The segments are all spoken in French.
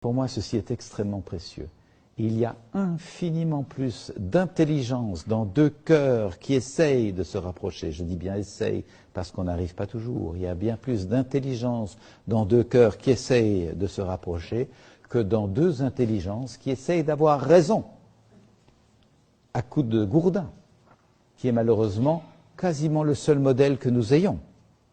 Pour moi, ceci est extrêmement précieux. Il y a infiniment plus d'intelligence dans deux cœurs qui essayent de se rapprocher. Je dis bien essayent parce qu'on n'arrive pas toujours. Il y a bien plus d'intelligence dans deux cœurs qui essayent de se rapprocher que dans deux intelligences qui essayent d'avoir raison à coup de gourdin, qui est malheureusement quasiment le seul modèle que nous ayons.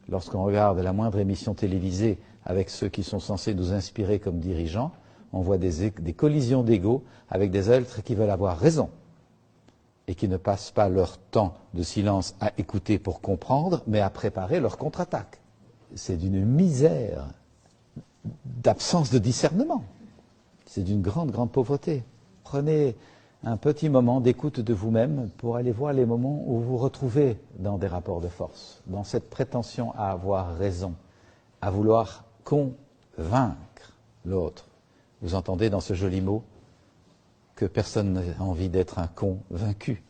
Lorsqu'on regarde la moindre émission télévisée avec ceux qui sont censés nous inspirer comme dirigeants, on voit des collisions d'ego avec des êtres qui veulent avoir raison et qui ne passent pas leur temps de silence à écouter pour comprendre, mais à préparer leur contre-attaque. C'est d'une misère d'absence de discernement. C'est d'une grande, grande pauvreté. Prenez un petit moment d'écoute de vous-même pour aller voir les moments où vous vous retrouvez dans des rapports de force, dans cette prétention à avoir raison, à vouloir convaincre l'autre. Vous entendez dans ce joli mot que personne n'a envie d'être un convaincu.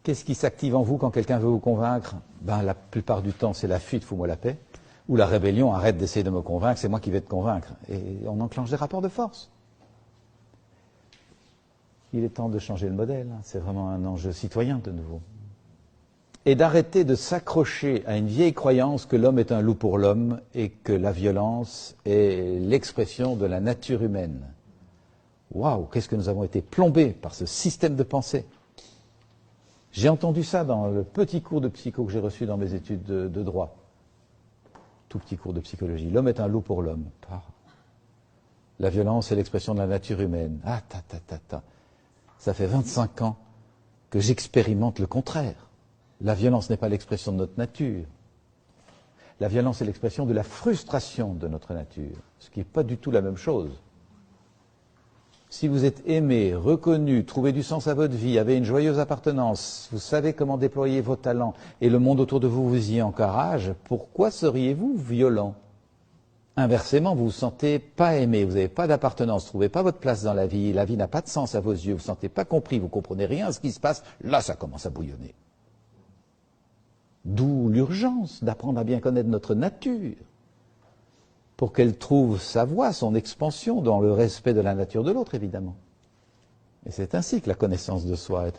Qu'est-ce qui s'active en vous quand quelqu'un veut vous convaincre? La plupart du temps, c'est la fuite, fous-moi la paix, ou la rébellion, arrête d'essayer de me convaincre, c'est moi qui vais te convaincre. Et on enclenche des rapports de force. Il est temps de changer le modèle, c'est vraiment un enjeu citoyen de nouveau. Et d'arrêter de s'accrocher à une vieille croyance que l'homme est un loup pour l'homme et que la violence est l'expression de la nature humaine. Waouh, qu'est-ce que nous avons été plombés par ce système de pensée. J'ai entendu ça dans le petit cours de psycho que j'ai reçu dans mes études de droit. Tout petit cours de psychologie. L'homme est un loup pour l'homme. La violence est l'expression de la nature humaine. Ça fait 25 ans que j'expérimente le contraire. La violence n'est pas l'expression de notre nature. La violence est l'expression de la frustration de notre nature, ce qui n'est pas du tout la même chose. Si vous êtes aimé, reconnu, trouvez du sens à votre vie, avez une joyeuse appartenance, vous savez comment déployer vos talents et le monde autour de vous vous y encourage, pourquoi seriez-vous violent? Inversement, vous ne vous sentez pas aimé, vous n'avez pas d'appartenance, vous ne trouvez pas votre place dans la vie n'a pas de sens à vos yeux, vous ne vous sentez pas compris, vous ne comprenez rien à ce qui se passe, là ça commence à bouillonner. D'où l'urgence d'apprendre à bien connaître notre nature, pour qu'elle trouve sa voie, son expansion dans le respect de la nature de l'autre, évidemment. Et c'est ainsi que la connaissance de soi est